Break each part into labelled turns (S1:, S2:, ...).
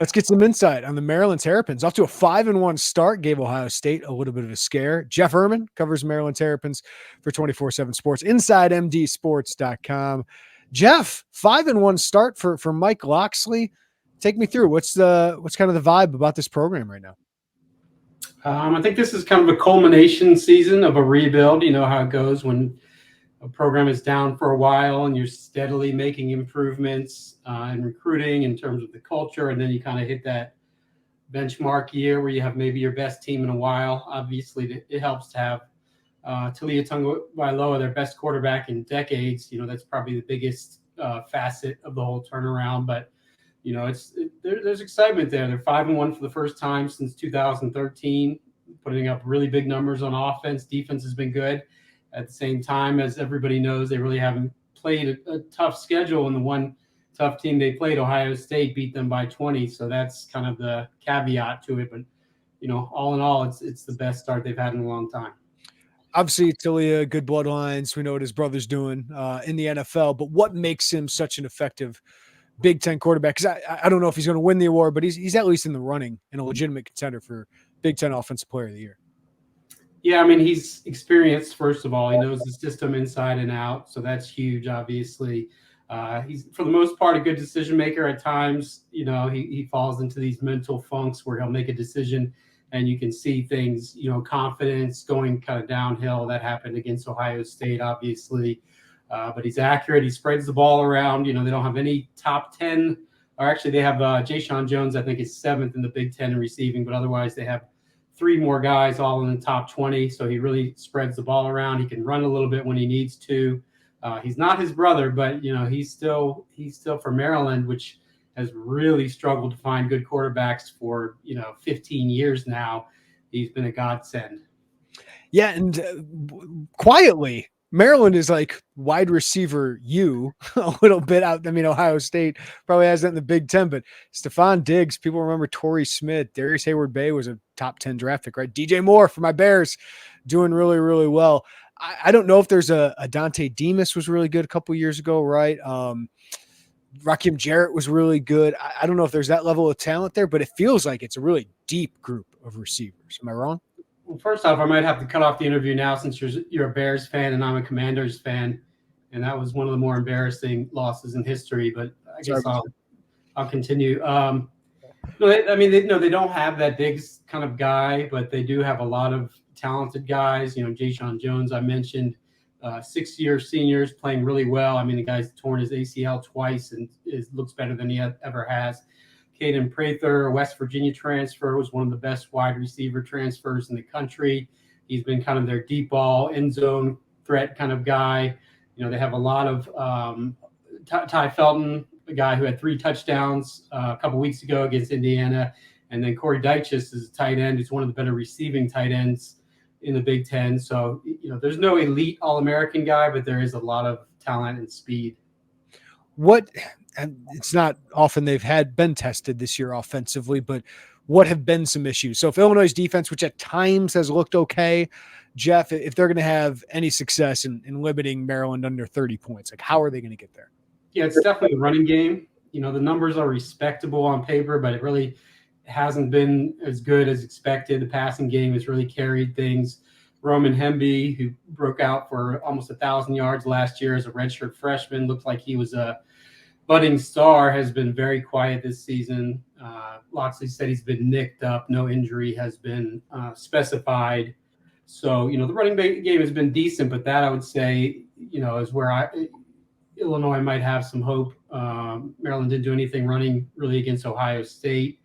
S1: Let's get some insight on the Maryland Terrapins. Off to a 5-1 start, gave Ohio State a little bit of a scare. Jeff Ermann covers Maryland Terrapins for 24/7 Sports, InsideMDSports.com. Jeff, 5-1 start for Mike Locksley. Take me through what's kind of the vibe about this program right now.
S2: I think this is kind of a culmination season of a rebuild. You know how it goes when a program is down for a while and you're steadily making improvements in recruiting in terms of the culture, and then you kind of hit that benchmark year where you have maybe your best team in a while. Obviously, it helps to have Taulia Tagovailoa, their best quarterback in decades. You know, that's probably the biggest facet of the whole turnaround. But, you know, there's excitement there. They're 5-1 for the first time since 2013, putting up really big numbers on offense. Defense has been good. At the same time, as everybody knows, they really haven't played a tough schedule, and the one tough team they played, Ohio State, beat them by 20. So that's kind of the caveat to it. But, you know, all in all, it's the best start they've had in a long time.
S1: Obviously, Taulia, good bloodlines. We know what his brother's doing in the NFL. But what makes him such an effective Big Ten quarterback? Because I don't know if he's going to win the award, but he's at least in the running and a legitimate contender for Big Ten Offensive Player of the Year.
S2: Yeah, I mean, he's experienced, first of all. He knows the system inside and out, so that's huge, obviously. He's, for the most part, a good decision maker. At times, you know, he falls into these mental funks where he'll make a decision and you can see things, you know, confidence going kind of downhill. That happened against Ohio State, obviously. But he's accurate. He spreads the ball around. You know, they don't have any top 10, or actually they have Jayshon Jones, I think, is 7th in the Big Ten in receiving, but otherwise they have 3 more guys all in the top 20. So he really spreads the ball around. He can run a little bit when he needs to. He's not his brother, but, you know, he's still for Maryland, which has really struggled to find good quarterbacks for, you know, 15 years now. He's been a godsend.
S1: Yeah. And quietly, Maryland is like wide receiver a little bit out. I mean, Ohio State probably has that in the Big Ten, but Stephon Diggs, people remember Torrey Smith, Darius Hayward-Bay was a top 10 draft pick, right? DJ Moore for my Bears doing really, really well. I don't know if there's a Dante Demas was really good a couple years ago, right? Rakim Jarrett was really good. I don't know if there's that level of talent there, but it feels like it's a really deep group of receivers. Am I wrong?
S2: Well, first off, I might have to cut off the interview now since you're a Bears fan and I'm a Commanders fan, and that was one of the more embarrassing losses in history. But I guess I'll continue. They don't have that Diggs kind of guy, but they do have a lot of talented guys. You know, Jayshon Jones, I mentioned, 6-year seniors playing really well. I mean, the guy's torn his ACL twice and looks better than he ever has. Caden Prather, a West Virginia transfer, was one of the best wide receiver transfers in the country. He's been kind of their deep ball, end zone threat kind of guy. You know, they have a lot of Ty Felton, a guy who had 3 touchdowns a couple weeks ago against Indiana. And then Corey Dyches is a tight end. He's one of the better receiving tight ends in the Big Ten. So, you know, there's no elite All-American guy, but there is a lot of talent and speed.
S1: And it's not often they've been tested this year offensively, but what have been some issues? So if Illinois' defense, which at times has looked okay, Jeff, if they're going to have any success in limiting Maryland under 30 points, like how are they going to get there?
S2: Yeah, it's definitely the running game. You know, the numbers are respectable on paper, but it really hasn't been as good as expected. The passing game has really carried things. Roman Hemby, who broke out for almost 1,000 yards last year as a redshirt freshman, looked like he was a budding star, has been very quiet this season. Locksley said he's been nicked up. No injury has been specified. So, you know, the running game has been decent, but that I would say, you know, is where Illinois might have some hope. Maryland didn't do anything running really against Ohio State,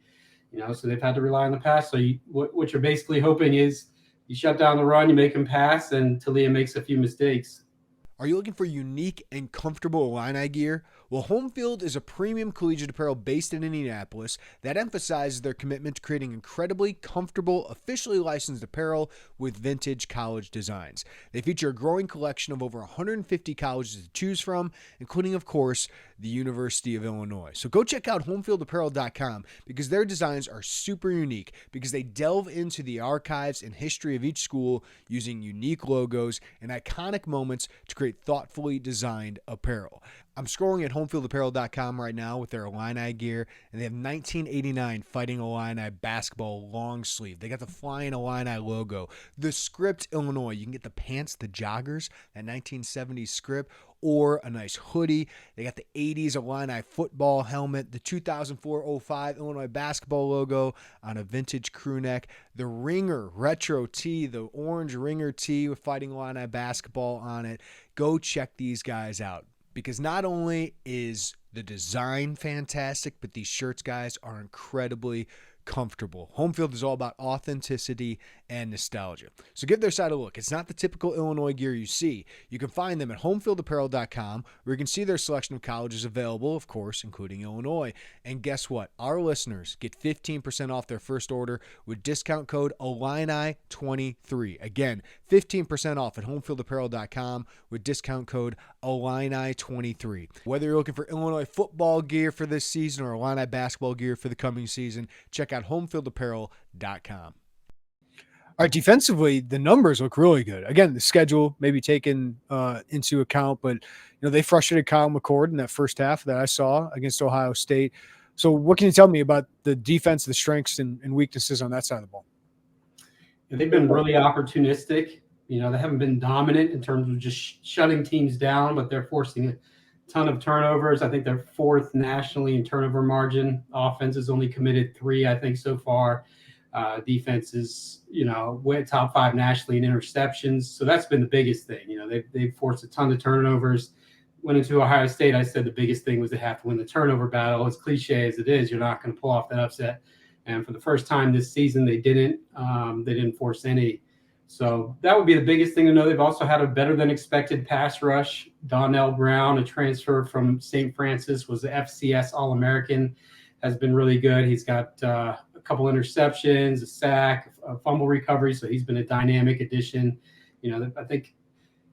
S2: you know, so they've had to rely on the pass. So what you're basically hoping is you shut down the run, you make them pass, and Taulia makes a few mistakes.
S1: Are you looking for unique and comfortable Illini gear? Well, Homefield is a premium collegiate apparel based in Indianapolis that emphasizes their commitment to creating incredibly comfortable, officially licensed apparel with vintage college designs. They feature a growing collection of over 150 colleges to choose from, including, of course, the University of Illinois. So go check out homefieldapparel.com because their designs are super unique because they delve into the archives and history of each school using unique logos and iconic moments to create thoughtfully designed apparel. I'm scrolling at homefieldapparel.com right now with their Illini gear, and they have 1989 Fighting Illini basketball long sleeve. They got the Flying Illini logo, the script Illinois. You can get the pants, the joggers, that 1970s script, or a nice hoodie. They got the 80s Illini football helmet, the 2004-05 Illinois basketball logo on a vintage crew neck, the Ringer retro tee, the orange Ringer tee with Fighting Illini basketball on it. Go check these guys out. Because not only is the design fantastic, but these shirts, guys, are incredibly comfortable. Home Field is all about authenticity and nostalgia. So give their site a look. It's not the typical Illinois gear you see. You can find them at homefieldapparel.com, where you can see their selection of colleges available, of course, including Illinois. And guess what? Our listeners get 15% off their first order with discount code Illini23. Again, 15% off at homefieldapparel.com with discount code Illini23. Whether you're looking for Illinois football gear for this season or Illini basketball gear for the coming season, check out homefieldapparel.com. All right, defensively, the numbers look really good. Again, the schedule may be taken into account, but they frustrated Kyle McCord in that first half that I saw against Ohio State. So what can you tell me about the defense, the strengths and weaknesses on that side of the ball?
S2: Yeah, they've been really opportunistic. They haven't been dominant in terms of just shutting teams down, but they're forcing a ton of turnovers. I think they're fourth nationally in turnover margin. Offense has only committed 3, I think, so far. Defense is, way top 5 nationally in interceptions. So that's been the biggest thing. They've forced a ton of turnovers. Went into Ohio State, I said the biggest thing was they have to win the turnover battle. As cliche as it is, you're not going to pull off that upset. And for the first time this season, they didn't force any. So that would be the biggest thing to know. They've also had a better than expected pass rush. Donnell Brown, a transfer from St. Francis, was the FCS All-American, has been really good. He's got a couple interceptions, a sack, a fumble recovery, so he's been a dynamic addition. I think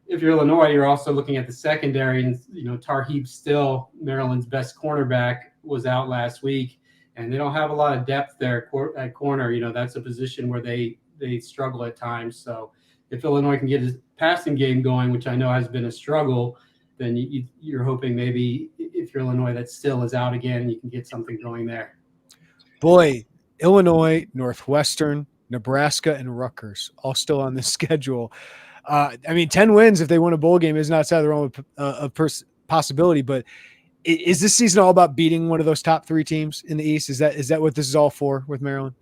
S2: if you're Illinois, you're also looking at the secondary, and Tarheeb Still, Maryland's best cornerback, was out last week, and they don't have a lot of depth there at corner. That's a position where they struggle at times. So if Illinois can get his passing game going, which I know has been a struggle, then you're hoping maybe if you're Illinois that Still is out again, you can get something going there.
S1: Boy, Illinois, Northwestern, Nebraska, and Rutgers all still on this schedule. 10 wins if they win a bowl game isn't outside the realm of possibility. But is this season all about beating one of those top 3 teams in the East? Is that what this is all for with Maryland?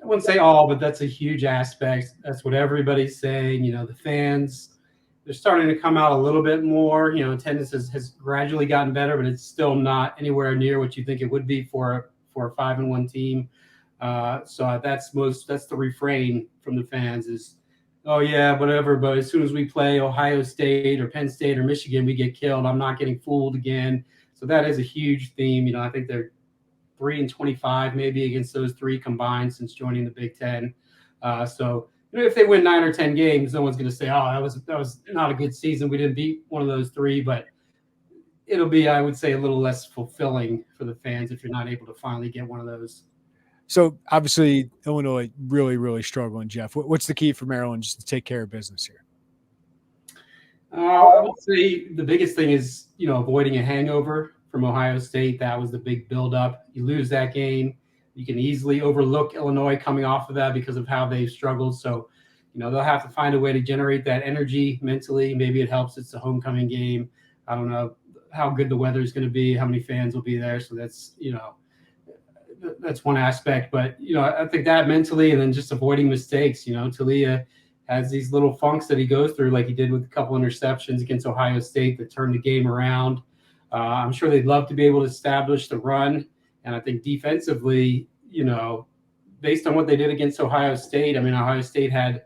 S2: I wouldn't say all, but that's a huge aspect. That's what everybody's saying. The fans, they're starting to come out a little bit more. Attendance has gradually gotten better, but it's still not anywhere near what you think it would be for a 5-1 team. So that's the refrain from the fans is, oh yeah, whatever. But as soon as we play Ohio State or Penn State or Michigan, we get killed. I'm not getting fooled again. So that is a huge theme. I think they're 3-25 maybe against those 3 combined since joining the Big Ten. So if they win 9 or 10 games, no one's going to say, oh, that was not a good season. We didn't beat one of those 3, but it'll be, I would say, a little less fulfilling for the fans if you're not able to finally get one of those.
S1: So obviously Illinois really, really struggling, Jeff. What's the key for Maryland just to take care of business here?
S2: I would say the biggest thing is, avoiding a hangover from Ohio State. That was the big buildup. You lose that game, you can easily overlook Illinois coming off of that because of how they've struggled. So, they'll have to find a way to generate that energy mentally. Maybe it helps. It's a homecoming game. I don't know how good the weather is going to be, how many fans will be there. So that's, that's one aspect. But, I think that mentally, and then just avoiding mistakes. Taulia has these little funks that he goes through, like he did with a couple interceptions against Ohio State that turned the game around. I'm sure they'd love to be able to establish the run. And I think defensively, based on what they did against Ohio State, Ohio State had,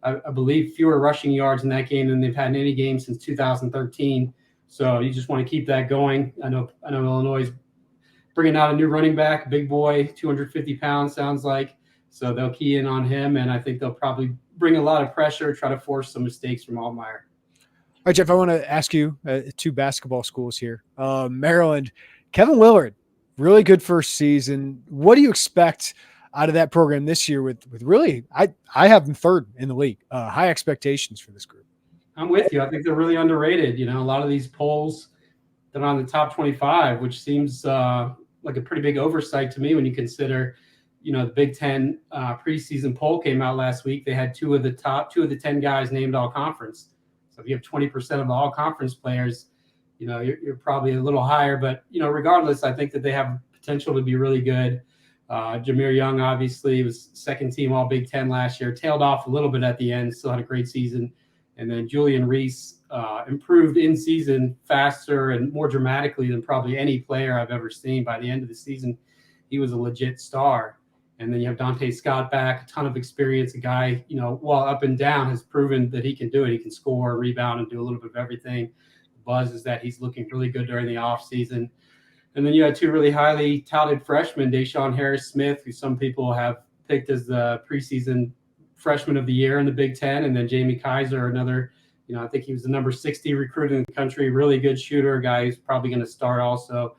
S2: I believe, fewer rushing yards in that game than they've had in any game since 2013. So you just want to keep that going. I know Illinois is bringing out a new running back, big boy, 250 pounds, sounds like. So they'll key in on him, and I think they'll probably bring a lot of pressure, try to force some mistakes from Altmaier.
S1: right, Jeff, I want to ask you two basketball schools here. Maryland, Kevin Willard, really good first season. What do you expect out of that program this year with really, I have them third in the league. High expectations for this group.
S2: I'm with you. I think they're really underrated. A lot of these polls that are on the top 25, which seems like a pretty big oversight to me when you consider, the Big Ten preseason poll came out last week. They had two of the 10 guys named all conference. So if you have 20% of the all conference players, you're probably a little higher. But, regardless, I think that they have potential to be really good. Jameer Young, obviously, was second team all Big Ten last year, tailed off a little bit at the end, still had a great season. And then Julian Reese improved in season faster and more dramatically than probably any player I've ever seen. By the end of the season, he was a legit star. And then you have Dante Scott back, a ton of experience, a guy, while up and down has proven that he can do it. He can score, rebound, and do a little bit of everything. The buzz is that he's looking really good during the offseason. And then you had two really highly touted freshmen, Deshaun Harris-Smith, who some people have picked as the preseason freshman of the year in the Big Ten, and then Jamie Kaiser, another, I think he was the number 60 recruit in the country, really good shooter, a guy who's probably going to start also.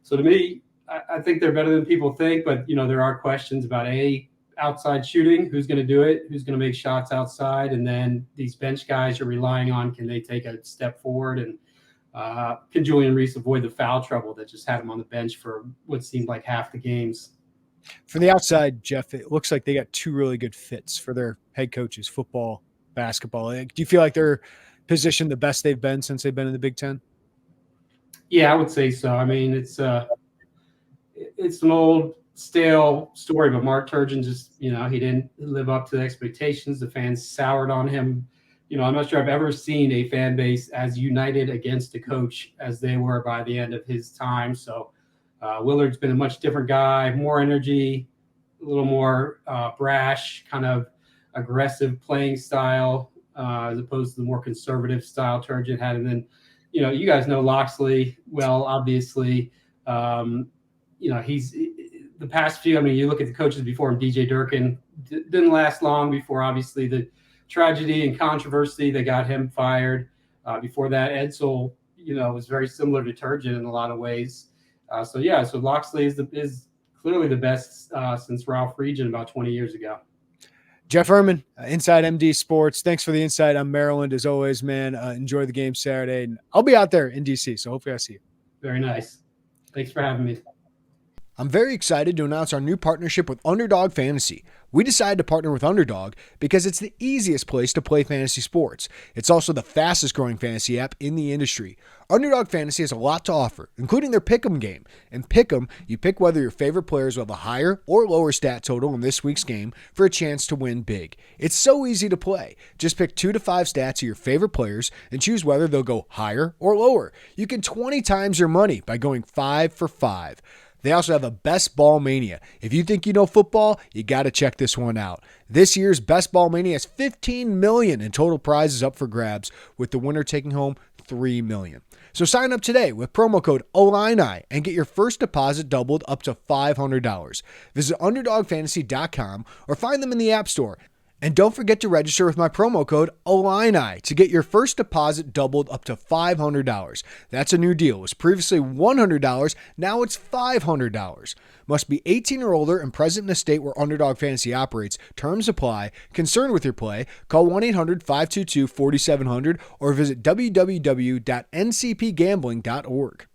S2: So to me, I think they're better than people think, but there are questions about outside shooting, who's going to do it, who's going to make shots outside, and then these bench guys you're relying on, can they take a step forward, and can Julian Reese avoid the foul trouble that just had him on the bench for what seemed like half the games?
S1: From the outside, Jeff, it looks like they got two really good fits for their head coaches, football, basketball. Do you feel like they're positioned the best they've been since they've been in the Big Ten?
S2: Yeah, I would say so. I mean, it's an old, stale story, but Mark Turgeon just, he didn't live up to the expectations. The fans soured on him. I'm not sure I've ever seen a fan base as united against a coach as they were by the end of his time. So Willard's been a much different guy, more energy, a little more brash, kind of aggressive playing style, as opposed to the more conservative style Turgeon had. And then, you guys know Locksley well, obviously. He's the past few, you look at the coaches before him, DJ Durkin didn't last long before, obviously, the tragedy and controversy that got him fired. Before that, Edsel, was very similar to Turgeon in a lot of ways. So Locksley is clearly the best since Ralph Regent about 20 years ago.
S1: Jeff Ermann, Inside MD Sports. Thanks for the insight on Maryland as always, man. Enjoy the game Saturday. And I'll be out there in DC, so hopefully I see you.
S2: Very nice. Thanks for having me.
S1: I'm very excited to announce our new partnership with Underdog Fantasy. We decided to partner with Underdog because it's the easiest place to play fantasy sports. It's also the fastest growing fantasy app in the industry. Underdog Fantasy has a lot to offer, including their Pick'em game. In Pick'em, you pick whether your favorite players will have a higher or lower stat total in this week's game for a chance to win big. It's so easy to play. Just pick 2 to 5 stats of your favorite players and choose whether they'll go higher or lower. You can 20 times your money by going 5 for 5. They also have a Best Ball Mania. If you think you know football, you got to check this one out. This year's Best Ball Mania has $15 million in total prizes up for grabs, with the winner taking home $3 million. So sign up today with promo code Illini and get your first deposit doubled up to $500. Visit UnderdogFantasy.com or find them in the App Store. And don't forget to register with my promo code Illini to get your first deposit doubled up to $500. That's a new deal. It was previously $100, now it's $500. Must be 18 or older and present in a state where Underdog Fantasy operates. Terms apply. Concerned with your play? Call 1-800-522-4700 or visit www.ncpgambling.org.